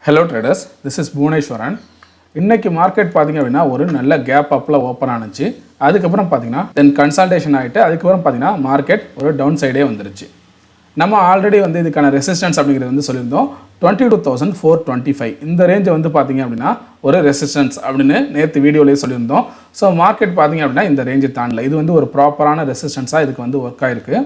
Hello traders, this is Bhuvaneshwaran. இன்னைக்கு market பாத்தீங்க அப்படினா ஒரு நல்ல கேப் அப்ல ஓபன் ஆனுச்சு. அதுக்கு அப்புறம் பாத்தீங்கன்னா தென் கன்சல்டேஷன் ஆயிட்டு அதுக்கு அப்புறம் பாத்தீங்கன்னா மார்க்கெட் ஒரு டவுன் சைடே வந்துருச்சு. நம்ம ஆல்ரெடி வந்து இதுக்கான ரெசிஸ்டன்ஸ் அப்படிங்கிறது வந்து சொல்லியிருந்தோம் 22425 இந்த ரேஞ்ச் வந்து பாத்தீங்க அப்படினா ஒரு ரெசிஸ்டன்ஸ் அப்படினு நேத்து வீடியோலயே சொல்லியிருந்தோம். சோ மார்க்கெட் பாத்தீங்க அப்படினா இந்த ரேஞ்சை தாண்டல. இது வந்து ஒரு ப்ராப்பரான ரெசிஸ்டன்ஸா இதுக்கு வந்து வர்க் ஆயிருக்கு.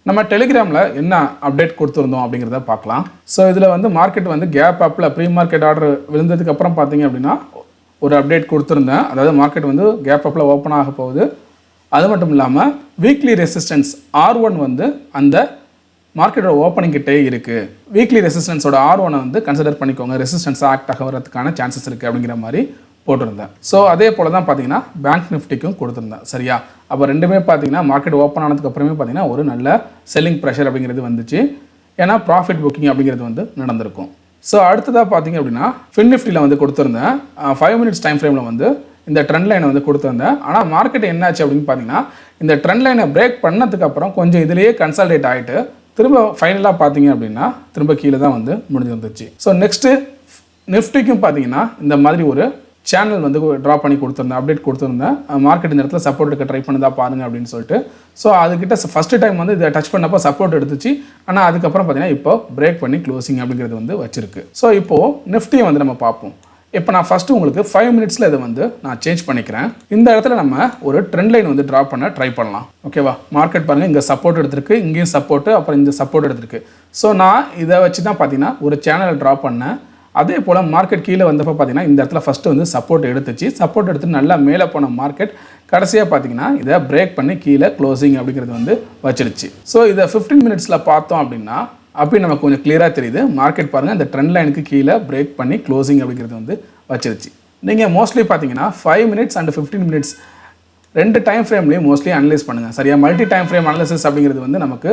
நம்ம டெலிகிராமில் என்ன அப்டேட் கொடுத்துருந்தோம் அப்படிங்கிறத பார்க்கலாம். ஸோ இதில் வந்து மார்க்கெட் வந்து கேப் அப்பில் ப்ரீ மார்க்கெட் ஆர்டர் விழுந்ததுக்கப்புறம் பார்த்தீங்க அப்படின்னா ஒரு அப்டேட் கொடுத்துருந்தேன். அதாவது மார்க்கெட் வந்து கேப் அப்பில் ஓப்பன் ஆக போகுது. அது மட்டும் இல்லாமல் வீக்லி ரெசிஸ்டன்ஸ் R1 வந்து அந்த மார்க்கெட்டோட ஓப்பனிங் கிட்டே இருக்குது. வீக்லி ரெசிஸ்டன்ஸோட R1 வந்து கன்சிடர் பண்ணிக்கோங்க, ரெசிஸ்டன்ஸ் ஆக்ட் ஆக வரதுக்கான சான்சஸ் இருக்குது அப்படிங்கிற மாதிரி போட்டிருந்தேன். ஸோ அதே போல் தான் பார்த்தீங்கன்னா பேங்க் நிஃப்டிக்கும் கொடுத்துருந்தேன். சரியா? அப்போ ரெண்டுமே பார்த்தீங்கன்னா மார்க்கெட் ஓப்பன் ஆனதுக்கு அப்புறமே பார்த்தீங்கன்னா ஒரு நல்ல செல்லிங் ப்ரெஷர் அப்படிங்கிறது வந்துச்சு. ஏன்னா ப்ராஃபிட் புக்கிங் அப்படிங்கிறது வந்து நடந்திருக்கும். ஸோ அடுத்ததாக பார்த்தீங்க அப்படின்னா நிஃப்டியில் வந்து கொடுத்துருந்தேன் 5 மினிட்ஸ் டைம் ஃப்ரேமில் வந்து இந்த ட்ரெண்ட் லைனை வந்து கொடுத்துருந்தேன். ஆனால் மார்க்கெட் என்னாச்சு அப்படின்னு பார்த்தீங்கன்னா இந்த ட்ரெண்ட் லைனை பிரேக் பண்ணதுக்கப்புறம் கொஞ்சம் இதிலேயே கன்சல்டேட் ஆகிட்டு திரும்ப ஃபைனலாக பார்த்தீங்க அப்படின்னா திரும்ப கீழே தான் வந்து முடிஞ்சிருந்துச்சு. ஸோ நெக்ஸ்ட்டு நிஃப்டிக்கும் பார்த்தீங்கன்னா இந்த மாதிரி ஒரு சேனல் வந்து ட்ரா பண்ணி கொடுத்துருந்தேன், அப்டேட் கொடுத்துருந்தேன். மார்க்கெட் இந்த இடத்துல சப்போர்ட் எடுக்க ட்ரை பண்ணுதா பாருங்க அப்படின்னு சொல்லிட்டு. ஸோ அதுக்கிட்ட ஃபஸ்ட்டு டைம் வந்து இதை டச் பண்ணப்போ சப்போர்ட் எடுத்துச்சு. ஆனால் அதுக்கப்புறம் பார்த்தீங்கன்னா இப்போ பிரேக் பண்ணி க்ளோசிங் அப்படிங்கிறது வந்து வச்சிருக்கு. ஸோ இப்போது நிஃப்டியை வந்து நம்ம பார்ப்போம். இப்போ நான் ஃபஸ்ட்டு உங்களுக்கு 5 மினிட்ஸில் இதை வந்து நான் சேஞ்ச் பண்ணிக்கிறேன். இந்த இடத்துல நம்ம ஒரு ட்ரெண்ட் லைன் வந்து ட்ரா பண்ண ட்ரை பண்ணலாம். ஓகேவா? மார்க்கெட் பாருங்கள், இங்கே சப்போர்ட் எடுத்திருக்கு, இங்கேயும் சப்போர்ட்டு, அப்புறம் இந்த சப்போர்ட் எடுத்திருக்கு. ஸோ நான் இதை வச்சு தான் பார்த்தீங்கன்னா ஒரு சேனலை ட்ரா பண்ணேன். அதே போல் மார்க்கெட் கீழே வந்தப்போ பார்த்தீங்கன்னா இந்த இடத்துல ஃபஸ்ட்டு வந்து சப்போர்ட் எடுத்துச்சு. சப்போர்ட் எடுத்து நல்லா மேலே போன மார்க்கெட் கடைசியாக பார்த்தீங்கன்னா இதை பிரேக் பண்ணி கீழே க்ளோசிங் அப்படிங்கிறது வந்து வச்சிருச்சு. ஸோ இதை 15 மினிட்ஸில் பார்த்தோம் அப்படின்னா அப்படி நமக்கு கொஞ்சம் கிளியராக தெரியுது. மார்க்கெட் பாருங்கள், இந்த ட்ரெண்ட் லைனுக்கு கீழே பிரேக் பண்ணி க்ளோசிங் அப்படிங்கிறது வந்து வச்சிருச்சு. நீங்கள் மோஸ்ட்லி பார்த்தீங்கன்னா 5 மினிட்ஸ் அண்ட் 15 மினிட்ஸ் ரெண்டு டைம் ஃப்ரேம்லேயும் மோஸ்ட்லி அனலைஸ் பண்ணுங்கள். சரியா? மல்டி டைம் ஃப்ரேம் அனலைசிஸ் அப்படிங்கிறது வந்து நமக்கு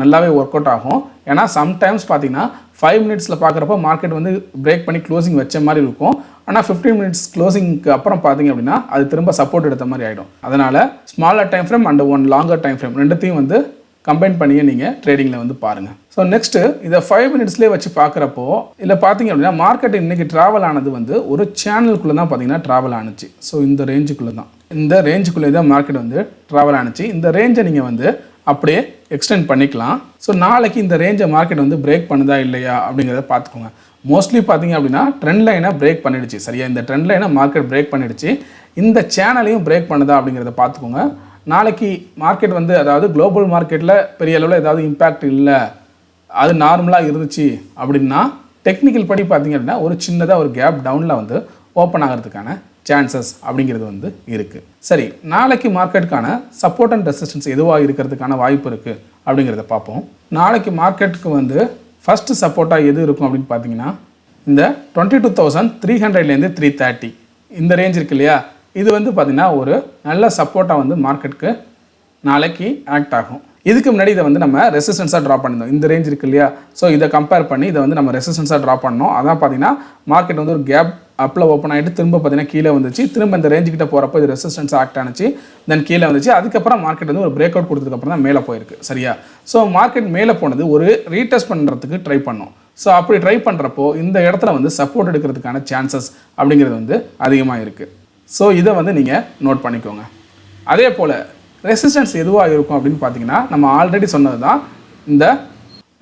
நல்லாவே ஒர்க் அவுட் ஆகும். ஏன்னா சம்டைம்ஸ் பார்த்தீங்கன்னா 5 மினிட்ஸில் பார்க்குறப்போ மார்க்கெட் வந்து பிரேக் பண்ணி க்ளோசிங் வச்ச மாதிரி இருக்கும். ஆனால் 15 மினிட்ஸ் க்ளோசிங்க்கு அப்புறம் பார்த்தீங்க அப்படின்னா அது திரும்ப சப்போர்ட் எடுத்த மாதிரி ஆகிடும். அதனால் smaller time frame and one longer time frame ரெண்டுத்தையும் வந்து கம்பைன் பண்ணியே நீங்கள் ட்ரேடிங்கில் வந்து பாருங்கள். ஸோ நெக்ஸ்ட்டு இதை 5 மினிட்ஸ்லேயே வச்சு பார்க்குறப்போ இல்லை பார்த்தீங்க அப்படின்னா மார்க்கெட் இன்றைக்கி ட்ராவல் ஆனது வந்து ஒரு சேனலுக்குள்ளே தான் பார்த்தீங்கன்னா ட்ராவல் ஆணுச்சு. ஸோ இந்த ரேஞ்சுக்குள்ளே தான் மார்க்கெட் வந்து ட்ராவல் ஆணுச்சு. இந்த ரேஞ்சை நீங்கள் வந்து அப்படியே எக்ஸ்டெண்ட் பண்ணிக்கலாம். ஸோ நாளைக்கு இந்த ரேஞ்சை மார்க்கெட் வந்து பிரேக் பண்ணுதா இல்லையா அப்படிங்கிறத பார்த்துக்கோங்க. மோஸ்ட்லி பார்த்தீங்க அப்படின்னா ட்ரெண்ட் லைனை பிரேக் பண்ணிடுச்சு. சரியா? இந்த ட்ரெண்ட் லைனை மார்க்கெட் பிரேக் பண்ணிடுச்சு. இந்த சேனலையும் பிரேக் பண்ணுதா அப்படிங்கிறத பார்த்துக்கோங்க. நாளைக்கு மார்க்கெட் வந்து அதாவது குளோபல் மார்க்கெட்டில் பெரிய அளவில் ஏதாவது இம்பேக்ட் இல்லை, அது நார்மலாக இருந்துச்சு அப்படின்னா டெக்னிக்கல் படி பார்த்தீங்க அப்படின்னா ஒரு சின்னதாக ஒரு கேப் டவுனில் வந்து ஓப்பன் ஆகிறதுக்கான சான்சஸ் அப்படிங்கிறது வந்து இருக்குது. சரி, நாளைக்கு மார்க்கெட்டுக்கான சப்போர்ட் அண்ட் ரெசிஸ்டன்ஸ் எதுவாக இருக்கிறதுக்கான வாய்ப்பு இருக்குது அப்படிங்கிறத பார்ப்போம். நாளைக்கு மார்க்கெட்டுக்கு வந்து ஃபஸ்ட்டு சப்போர்ட்டாக எது இருக்கும் அப்படின்னு பார்த்தீங்கன்னா இந்த 22,300லேருந்து 330 இந்த ரேஞ்ச் இருக்கு இல்லையா? இது வந்து பார்த்திங்கன்னா ஒரு நல்ல சப்போர்ட்டாக வந்து மார்க்கெட்டுக்கு நாளைக்கு ஆக்ட் ஆகும். இதுக்கு முன்னாடி இதை வந்து நம்ம ரெசிஸ்டன்ஸாக ட்ரா பண்ணியிருந்தோம். இந்த ரேஞ்ச் இருக்கு இல்லையா? ஸோ இதை கம்பேர் பண்ணி இதை வந்து நம்ம ரெசிஸ்டன்ஸாக ட்ரா பண்ணோம். அதான் பார்த்தீங்கன்னா மார்க்கெட் வந்து ஒரு கேப் அப்பில் ஓப்பன் ஆகிட்டு திரும்ப பார்த்தீங்கன்னா கீழே வந்துச்சு. திரும்ப இந்த ரேஞ்சுக்கிட்ட போகிறப்போ இது ரெசிஸ்டன்ஸ் ஆக்ட் ஆனிச்சு, தென் கீழே வந்துச்சு. அதுக்கப்புறம் மார்க்கெட் வந்து ஒரு பிரேக் அவுட் கொடுத்ததுக்கப்புறம் தான் மேலே போயிருக்கு. சரியா? ஸோ மார்க்கெட் மேலே போனது ஒரு ரீடெஸ்ட் பண்ணுறதுக்கு ட்ரை பண்ணோம். ஸோ அப்படி ட்ரை பண்ணுறப்போ இந்த இடத்துல வந்து சப்போர்ட் எடுக்கிறதுக்கான சான்சஸ் அப்படிங்கிறது வந்து அதிகமாக இருக்குது. ஸோ இதை வந்து நீங்கள் நோட் பண்ணிக்கோங்க. அதே போல் ரெசிஸ்டன்ஸ் எதுவாக இருக்கும் அப்படின்னு பார்த்தீங்கன்னா நம்ம ஆல்ரெடி சொன்னது தான் இந்த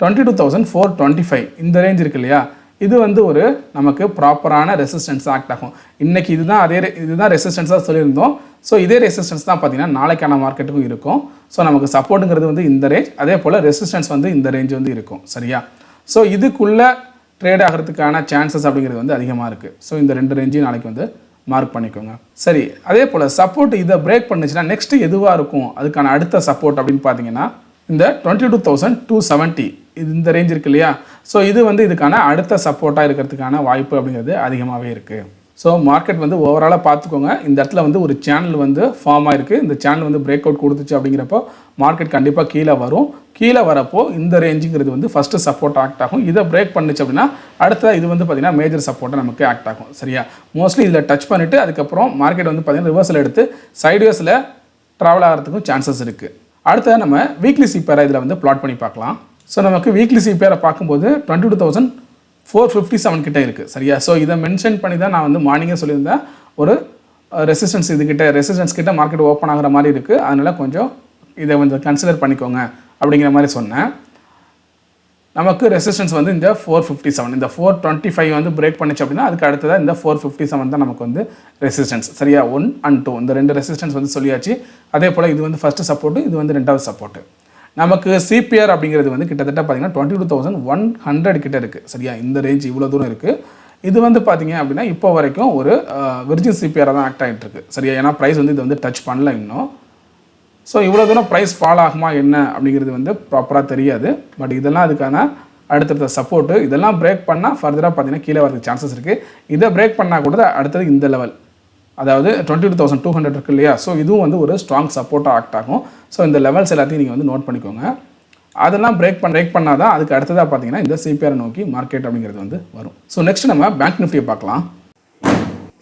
22,425 இந்த ரேஞ்ச் இருக்கு இல்லையா? இது வந்து ஒரு நமக்கு ப்ராப்பரான ரெசிஸ்டன்ஸ் ஆக்ட் ஆகும். இன்றைக்கி இதுதான் ரெசிஸ்டன்ஸாக சொல்லியிருந்தோம். ஸோ இதே ரெசிஸ்டன்ஸ் தான் பார்த்தீங்கன்னா நாளைக்கான மார்க்கெட்டுக்கும் இருக்கும். ஸோ நமக்கு சப்போர்ட்டுங்கிறது வந்து இந்த ரேஞ்ச், அதே போல் ரெசிஸ்டன்ஸ் வந்து இந்த ரேஞ்ச் வந்து இருக்கும். சரியா? ஸோ இதுக்குள்ளே ட்ரேட் ஆகிறதுக்கான சான்சஸ் அப்படிங்கிறது வந்து அதிகமாக இருக்குது. ஸோ இந்த ரெண்டு ரேஞ்சையும் நாளைக்கு வந்து மார்க் பண்ணிக்கோங்க. சரி, அதே போல் சப்போர்ட் இதை பிரேக் பண்ணுச்சுன்னா நெக்ஸ்ட்டு எதுவாக இருக்கும் அதுக்கான அடுத்த சப்போர்ட் அப்படின்னு பார்த்தீங்கன்னா இந்த 22,270 இந்த ரேஞ்ச் இருக்கு இல்லையா? ஸோ இது வந்து இதுக்கான அடுத்த சப்போர்ட்டாக இருக்கிறதுக்கான வாய்ப்பு அப்படிங்கிறது அதிகமாகவே இருக்குது. ஸோ மார்க்கெட் வந்து ஓவராலாக பார்த்துக்கோங்க. இந்த இடத்துல வந்து ஒரு சேனல் வந்து ஃபார்ம் ஆகிருக்கு. இந்த சேனல் வந்து பிரேக் அவுட் கொடுத்துச்சு அப்படிங்கிறப்போ மார்க்கெட் கண்டிப்பாக கீழே வரும். கீழே வரப்போ இந்த ரேஞ்சுங்கிறது வந்து ஃபஸ்ட்டு சப்போர்ட் ஆக்ட் ஆகும். இதை பிரேக் பண்ணுச்சு அப்படின்னா அடுத்ததாக இது வந்து பார்த்திங்கன்னா மேஜர் சப்போர்ட்டாக நமக்கு ஆக்ட் ஆகும். சரியா? மோஸ்ட்லி இதில் டச் பண்ணிவிட்டு அதுக்கப்புறம் மார்க்கெட் வந்து பார்த்திங்கன்னா ரிவர்ஸில் எடுத்து சைட்வேஸில் ட்ராவல் ஆகிறதுக்கும் சான்சஸ் இருக்குது. அடுத்தது நம்ம வீக்லி சிபேரை இதில் வந்து பிளாட் பண்ணி பார்க்கலாம். ஸோ நமக்கு வீக்லி சிபேரை பார்க்கும்போது 457 கிட்ட இருக்குது சரியா. ஸோ இதை மென்ஷன் பண்ணி தான் நான் வந்து மார்னிங்கே சொல்லியிருந்தேன் ஒரு ரெசிஸ்டன்ஸ் ரெசிஸ்டன்ஸ் கிட்ட மார்க்கெட் ஓப்பன் ஆகிற மாதிரி இருக்குது, அதனால் கொஞ்சம் இதை கொஞ்சம் கன்சிடர் பண்ணிக்கோங்க அப்படிங்கிற மாதிரி சொன்னேன். நமக்கு ரெசிஸ்டன்ஸ் வந்து இந்த 457, இந்த 425 வந்து பிரேக் பண்ணிச்சு அப்படின்னா அதுக்கு அடுத்ததாக இந்த 457 தான் நமக்கு வந்து ரெசிஸ்டன்ஸ் சரியா. 1 and 2 இந்த ரெண்டு ரெசிஸ்டன்ஸ் வந்து சொல்லியாச்சு. அதே போல் இது வந்து ஃபஸ்ட்டு சப்போர்ட்டு, இது வந்து ரெண்டாவது சப்போர்ட்டு. நமக்கு சிபிஆர் அப்படிங்கிறது வந்து கிட்டத்தட்ட பார்த்தீங்கன்னா 22,100 கிட்ட இருக்குது சரியா. இந்த ரேஞ்ச் இவ்வளோ தூரம் இருக்குது. இது வந்து பார்த்தீங்க அப்படின்னா இப்போ வரைக்கும் ஒரு விர்ஜின் சிபிஆராக தான் ஆக்ட் ஆகிட்டு இருக்கு சரியா. ஏன்னா ப்ரைஸ் வந்து இது வந்து டச் பண்ணல இன்னும். ஸோ இவ்வளோ தூரம் ப்ரைஸ் ஃபால் ஆகுமா என்ன அப்படிங்கிறது வந்து ப்ராப்பராக தெரியாது. பட் இதெல்லாம் அதுக்கான அடுத்தடுத்த சப்போர்ட்டு. இதெல்லாம் பிரேக் பண்ணால் ஃபர்தராக பார்த்தீங்கன்னா கீழே வரதுக்கு சான்சஸ் இருக்குது. இதை பிரேக் பண்ணால் கூட அடுத்தது இந்த லெவல், அதாவது 22,200 இருக்குது இல்லையா. ஸோ இதுவும் வந்து ஒரு ஸ்ட்ராங் சப்போர்ட்டாக ஆக்ட் ஆகும். ஸோ இந்த லெவல்ஸ் எல்லாத்தையும் நீங்கள் வந்து நோட் பண்ணிக்கோங்க. அதெல்லாம் பிரேக் பண்ணால் தான் அதுக்கு அடுத்ததாக பார்த்தீங்கன்னா இந்த சிபிஆர் நோக்கி மார்க்கெட் அப்படிங்கிறது வந்து வரும். ஸோ நெக்ஸ்ட் நம்ம பேங்க் நிஃப்டியை பார்க்கலாம்.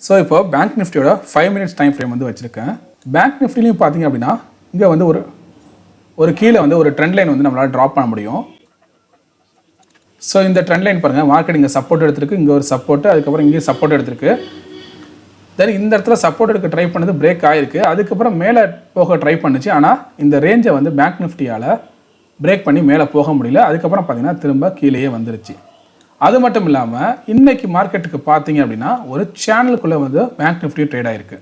ஸோ இப்போ பேங்க் நிஃப்டியோட 5 minutes டைம் ஃப்ரேம் வந்து வச்சுருக்கேன். பேங்க் நிஃப்டிலையும் பார்த்தீங்க அப்படின்னா இங்கே வந்து ஒரு கீழே வந்து ஒரு ட்ரெண்ட் லைன் வந்து நம்மளால் ட்ராப் பண்ண முடியும். ஸோ இந்த ட்ரெண்ட் லைன் பாருங்கள், மார்க்கெட் இங்கே சப்போர்ட் எடுத்திருக்கு, இங்கே ஒரு சப்போர்ட்டு, அதுக்கப்புறம் இங்கேயும் சப்போர்ட் எடுத்திருக்கு. தென் இந்த இடத்துல சப்போர்ட் எடுக்க ட்ரை பண்ணது பிரேக் ஆகிருக்கு. அதுக்கப்புறம் மேலே போக ட்ரை பண்ணுச்சு. ஆனால் இந்த ரேஞ்சை வந்து பேங்க் நிஃப்டியால் பிரேக் பண்ணி மேலே போக முடியல. அதுக்கப்புறம் பார்த்தீங்கன்னா திரும்ப கீழேயே வந்துருச்சு. அது மட்டும் இல்லாமல் இன்றைக்கி மார்க்கெட்டுக்கு பார்த்தீங்க அப்படின்னா ஒரு சேனலுக்குள்ளே வந்து பேங்க் நிஃப்டி ட்ரேட் ஆகிருக்கு.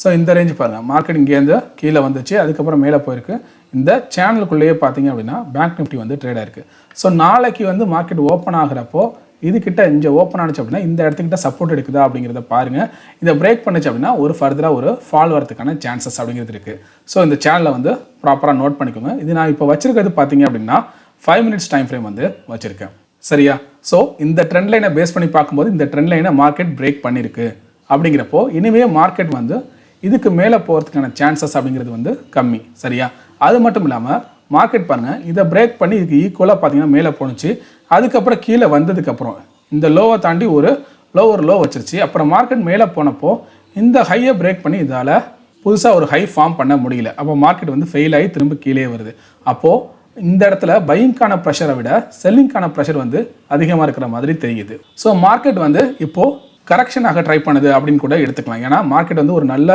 ஸோ இந்த ரேஞ்சு பாருங்கள், மார்க்கெட் இங்கேருந்து கீழே வந்துச்சு, அதுக்கப்புறம் மேலே போயிருக்கு. இந்த சேனலுக்குள்ளேயே பார்த்தீங்க அப்படின்னா பேங்க் நிஃப்டி வந்து ட்ரேட் ஆகிருக்கு. ஸோ நாளைக்கு வந்து மார்க்கெட் ஓப்பன் ஆகிறப்போ இதுக்கிட்ட இங்கே ஓப்பன் ஆனிச்சு அப்படின்னா இந்த இடத்துக்கிட்ட சப்போர்ட் எடுக்குதா அப்படிங்கிறத பாருங்கள். இதை பிரேக் பண்ணிச்சு அப்படின்னா ஒரு ஃபர்தராக ஒரு ஃபால் வரதுக்கான சான்சஸ் அப்படிங்கிறது இருக்குது. ஸோ இந்த சேனலை வந்து ப்ராப்பராக நோட் பண்ணிக்கோங்க. இது நான் இப்போ வச்சிருக்கிறது பார்த்தீங்க அப்படின்னா 5 minutes டைம் ஃப்ரேம் வந்து வச்சுருக்கேன் சரியா. ஸோ இந்த ட்ரெண்ட் லைனை பேஸ் பண்ணி பார்க்கும்போது இந்த ட்ரெண்ட் லைனை மார்க்கெட் பிரேக் பண்ணியிருக்கு அப்படிங்கிறப்போ இனிமே மார்க்கெட் வந்து இதுக்கு மேலே போகிறதுக்கான சான்சஸ் அப்படிங்கிறது வந்து கம்மி சரியா. அது மட்டும் இல்லாமல் மார்க்கெட் பாருங்கள், இதை பிரேக் பண்ணி இதுக்கு ஈக்குவலாக பார்த்தீங்கன்னா மேலே போணுச்சு. அதுக்கப்புறம் கீழே வந்ததுக்கப்புறம் இந்த லோவை தாண்டி ஒரு லோவர் லோ வச்சிருச்சு. அப்புறம் மார்க்கெட் மேலே போனப்போ இந்த ஹையை பிரேக் பண்ணி இதால் புதுசாக ஒரு ஹை ஃபார்ம் பண்ண முடியல. அப்போ மார்க்கெட் வந்து ஃபெயில் ஆகி திரும்ப கீழே வருது. அப்போது இந்த இடத்துல பையிங்கான ப்ரெஷரை விட செல்லிங்கான ப்ரெஷர் வந்து அதிகமாக இருக்கிற மாதிரி தெரியுது. ஸோ மார்க்கெட் வந்து இப்போது கரெக்ஷனாக ட்ரை பண்ணுது அப்படின்னு கூட எடுத்துக்கலாம். ஏன்னா மார்க்கெட் வந்து ஒரு நல்ல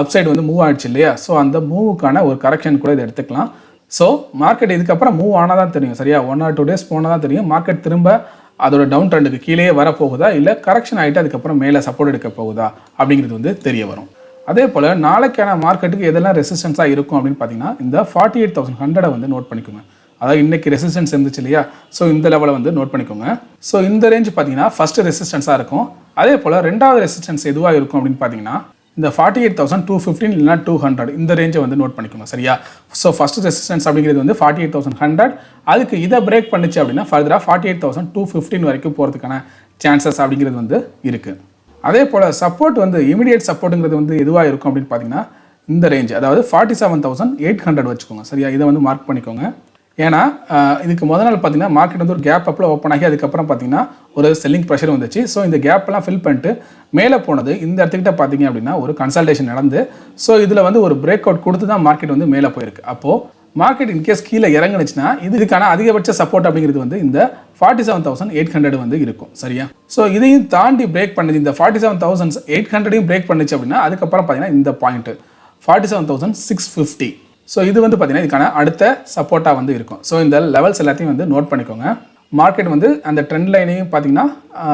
அப்சைடு வந்து மூவ் ஆகிடுச்சு இல்லையா. ஸோ அந்த மூவுக்கான ஒரு கரெக்ஷன் கூட இதை எடுத்துக்கலாம். ஸோ மார்க்கெட் இதுக்கப்புறம் மூவ் ஆனால் தான் தெரியும் சரியா. 1 or 2 days போனால் தான் தெரியும் மார்க்கெட் திரும்ப அதோட டவுன் ட்ரெண்டுக்கு கீழே வரப்போகுதா இல்லை கரெக்ஷன் ஆகிட்டு அதுக்கப்புறம் மேலே சப்போர்ட் எடுக்க போகுதா அப்படிங்கிறது வந்து தெரிய வரும். அதே போல் நாளைக்கான மார்க்கெட்டுக்கு எதெல்லாம் ரெசிஸ்டன்ஸாக இருக்கும் அப்படின்னு பார்த்தீங்கன்னா இந்த 48,100 வந்து நோட் பண்ணிக்கோங்க. அதாவது இன்றைக்கி ரெசிஸ்டன்ஸ் இருந்துச்சு இல்லையா. ஸோ இந்த லெவலை வந்து நோட் பண்ணிக்கோங்க. ஸோ இந்த ரேஞ்ச் பார்த்தீங்கன்னா ஃபஸ்ட்டு ரெசிஸ்டன்ஸாக இருக்கும். அதே போல் ரெண்டாவது ரெசிஸ்டன்ஸ் எதுவாக இருக்கும் அப்படின்னு பார்த்தீங்கன்னா இந்த 48,215 இல்லைனா 200 இந்த ரேஞ்சை வந்து நோட் பண்ணிக்கோங்க சரியா. ஸோ ஃபஸ்ட்டு ரெசிஸ்டன்ஸ் அப்படிங்கிறது வந்து 48,100. அதுக்கு இதை பிரேக் பண்ணிச்சு அப்படின்னா ஃபர்தராக 48,215 வரைக்கும் போகிறதுக்கான சான்சஸ் அப்படிங்கிறது வந்து இருக்குது. அதே போல் சப்போர்ட் வந்து இமீடியட் சப்போர்ட்டுங்கிறது வந்து எதுவாக இருக்கும் அப்படின்னு பார்த்தீங்கன்னா இந்த ரேஞ்ச், அதாவது 47,800 வச்சுக்கோங்க சரியா. இதை வந்து மார்க் பண்ணிக்கோங்க. ஏன்னா இதுக்கு முதல் நாள் பார்த்தீங்கன்னா மார்க்கெட் வந்து ஒரு கேப் அப்பில் ஓப்பன் ஆகி அதுக்கப்புறம் பார்த்தீங்கன்னா ஒரு செல்லிங் ப்ரெஷர் வந்துச்சு. ஸோ இந்த கேப்பெல்லாம் ஃபில் பண்ணிட்டு மேலே போனது இந்த இடத்துக்கிட்ட பார்த்தீங்க அப்படின்னா ஒரு கன்சல்டேஷன் நடந்து ஸோ இதில் வந்து ஒரு பிரேக் அவுட் கொடுத்து தான் மார்க்கெட் வந்து மேலே போயிருக்கு. அப்போது மார்க்கெட் இன்கேஸ் கீழே இறங்குனுச்சுன்னா இதுக்கான அதிகபட்ச சப்போர்ட் அப்படிங்கிறது வந்து இந்த 47,800 வந்து இருக்கும் சரியா. ஸோ இதையும் தாண்டி பிரேக் பண்ணுது, இந்த 47,800 பிரேக் பண்ணுச்சு அப்படின்னா அதுக்கப்புறம் பார்த்தீங்கன்னா இந்த பாயிண்ட்டு 47,650. ஸோ இது வந்து பார்த்தீங்கன்னா இதுக்கான அடுத்த சப்போர்ட்டாக வந்து இருக்கும். ஸோ இந்த லெவல்ஸ் எல்லாத்தையும் வந்து நோட் பண்ணிக்கோங்க. மார்க்கெட் வந்து அந்த ட்ரெண்ட் லைனையும் பார்த்தீங்கன்னா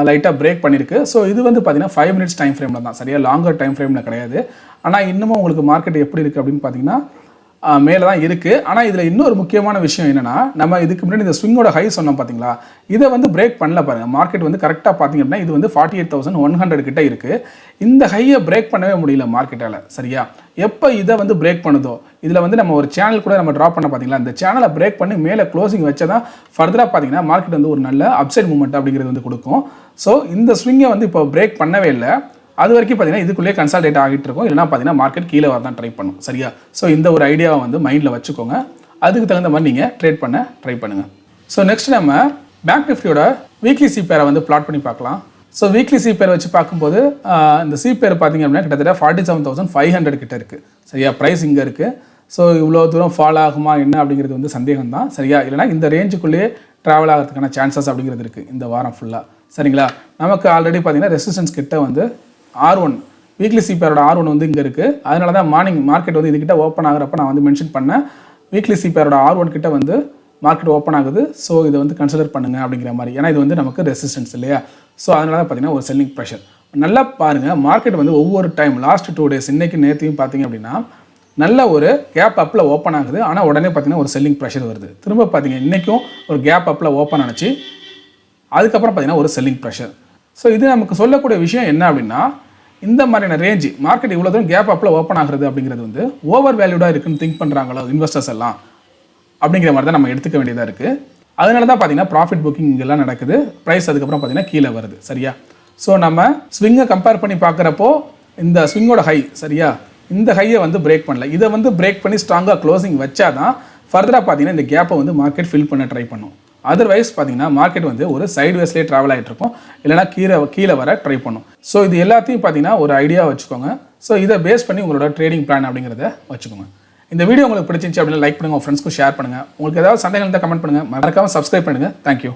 லைட்டாக பிரேக் பண்ணியிருக்கு. ஸோ இது வந்து பார்த்தீங்கன்னா 5 minutes டைம் ஃப்ரேமில் தான் சரியா, லாங்கர் டைம் ஃப்ரேமில் கிடையாது. ஆனால் இன்னமும் உங்களுக்கு மார்க்கெட் எப்படி இருக்குது அப்படின்னு பார்த்தீங்கன்னா மேலே தான் இருக்குது. ஆனால் இதில் இன்னொரு முக்கியமான விஷயம் என்னென்னா நம்ம இதுக்கு முன்னாடி இந்த ஸ்விங்கோட ஹை சொன்னோம் பார்த்தீங்களா, இதை வந்து பிரேக் பண்ணல பாருங்கள். மார்க்கெட் வந்து கரெக்டாக பார்த்தீங்க அப்படின்னா இது வந்து 48,100 கிட்ட இருக்குது. இந்த ஹையை பிரேக் பண்ணவே முடியல மார்க்கெட்டால் சரியா. எப்போ இதை வந்து பிரேக் பண்ணுதோ இதில் வந்து நம்ம ஒரு சேனல் கூட நம்ம ட்ராப் பண்ண பார்த்தீங்களா, இந்த சேனலை பிரேக் பண்ணி மேலே க்ளோசிங் வச்சதான் ஃபர்தராக பார்த்தீங்கன்னா மார்க்கெட் வந்து ஒரு நல்ல அப்சைட் மூவ்மெண்ட் அப்படிங்கிறது வந்து கொடுக்கும். ஸோ இந்த ஸ்விங்கை வந்து இப்போ பிரேக் பண்ணவே இல்லை. அது வரைக்கும் பார்த்தீங்கன்னா இதுக்குள்ளேயே கன்சால்டேட் ஆகிட்டு இருக்கும். இல்லைனா பார்த்தீங்கன்னா மார்க்கெட் கீழே வரதான் ட்ரை பண்ணும் சரியா. ஸோ இந்த ஒரு ஐடியாவை வந்து மைண்டில் வச்சுக்கோங்க. அதுக்கு தகுந்த மாதிரி நீங்கள் ட்ரேட் பண்ண ட்ரை பண்ணுங்கள். ஸோ நெக்ஸ்ட் நம்ம பேங்க் நிஃப்டியோட வீக்லி சிபேரை வந்து பிளாட் பண்ணி பார்க்கலாம். ஸோ வீக்லி சிபேர் வச்சு பார்க்கும்போது இந்த சிபேர் பார்த்தீங்க அப்படின்னா கிட்டத்தட்ட 47,500 கிட்ட இருக்குது சரியா. ப்ரைஸ் இங்கே இருக்குது. ஸோ இவ்வளோ தூரம் ஃபால் ஆகுமா என்ன அப்படிங்கிறது வந்து சந்தேகம் தான் சரியா. இல்லைனா இந்த ரேஞ்சுக்குள்ளேயே ட்ராவல் ஆகிறதுக்கான சான்சஸ் அப்படிங்கிறது இருக்குது இந்த வாரம் ஃபுல்லாக சரிங்களா. நமக்கு ஆல்ரெடி பார்த்தீங்கன்னா ரெசிஸ்டன்ஸ் கிட்ட வந்து R1 வீக்லி சிபிஆரோட R1 வந்து இங்கே இருக்குது. அதனால தான் மார்னிங் மார்க்கெட் வந்து இதுக்கிட்ட ஓப்பன் ஆகிறப்ப நான் வந்து மென்ஷன் பண்ணேன் வீக்லி சிபிஆரோட R1 கிட்ட வந்து மார்க்கெட் ஓப்பன் ஆகுது. ஸோ இதை வந்து கன்சிடர் பண்ணுங்கள் அப்படிங்கிற மாதிரி. ஏன்னா இது வந்து நமக்கு ரெசிஸ்டன்ஸ் இல்லையா. ஸோ அதனால தான் பார்த்தீங்கன்னா ஒரு செல்லிங் ப்ரெஷர். நல்லா பாருங்கள் மார்க்கெட் வந்து ஒவ்வொரு டைம் லாஸ்ட் 2 days இன்றைக்கி நேற்றையும் பார்த்தீங்க அப்படின்னா நல்ல ஒரு கேப் அப்பில் ஓப்பன் ஆகுது. ஆனால் உடனே பார்த்தீங்கன்னா ஒரு செல்லிங் ப்ரெஷர் வருது. திரும்ப பார்த்தீங்க இன்றைக்கும் ஒரு கேப் அப்பில் ஓப்பன் ஆனிச்சு. அதுக்கப்புறம் பார்த்தீங்கன்னா ஒரு செல்லிங் ப்ரெஷர். ஸோ இது நமக்கு சொல்லக்கூடிய விஷயம் என்ன அப்படின்னா இந்த மாதிரியான ரேஞ்சு மார்க்கெட் இவ்வளோ தூரம் கேப் அப்பில் ஓப்பன் ஆகுறது அப்படிங்கிறது வந்து ஓவர் வேல்யூடாக இருக்குன்னு திங்க் பண்ணுறாங்களோ இன்வெஸ்டர்ஸ் எல்லாம் அப்படிங்கிற மாதிரி தான் நம்ம எடுத்துக்க வேண்டியதாக இருக்குது. அதனால தான் பார்த்தீங்கன்னா ப்ராஃபிட் புக்கிங் இங்கெல்லாம் நடக்குது. ப்ரைஸ் அதுக்கப்புறம் பார்த்தீங்கன்னா கீழே வருது சரியா. ஸோ நம்ம ஸ்விங்கை கம்பேர் பண்ணி பார்க்குறப்போ இந்த ஸ்விங்கோட ஹை சரியா இந்த ஹையை வந்து பிரேக் பண்ணல. இதை வந்து பிரேக் பண்ணி ஸ்ட்ராங்காக க்ளோசிங் வச்சா தான் ஃபர்தராக பார்த்தீங்கன்னா இந்த கேப்பை வந்து மார்க்கெட் ஃபில் பண்ண ட்ரை பண்ணும். அதர்வைஸ் பார்த்தீங்கன்னா மார்க்கெட் வந்து ஒரு சைட்வேஸ்லேயே ட்ராவல் ஆகிட்டு இருக்கும். இல்லைனா கீழே வர ட்ரை பண்ணும். ஸோ இது எல்லாத்தையும் பார்த்தீங்கன்னா ஒரு ஐடியா வச்சுக்கோங்க. ஸோ இதை பேஸ் பண்ணி உங்களோட ட்ரேடிங் பிளான் அப்படிங்கிறத வச்சுக்கோங்க. இந்த வீடியோ உங்களுக்கு பிடிச்சிருந்துச்சு அப்படின்னா லைக் பண்ணுங்கள், உங்கள் ஃப்ரெண்ட்ஸ்க்கு ஷேர் பண்ணுங்கள். உங்களுக்கு ஏதாவது சந்தேகம் இருந்தால் கமெண்ட் பண்ணுங்கள். மறக்காமல் சப்ஸ்கிரைப் பண்ணுங்கள். தேங்க்யூ.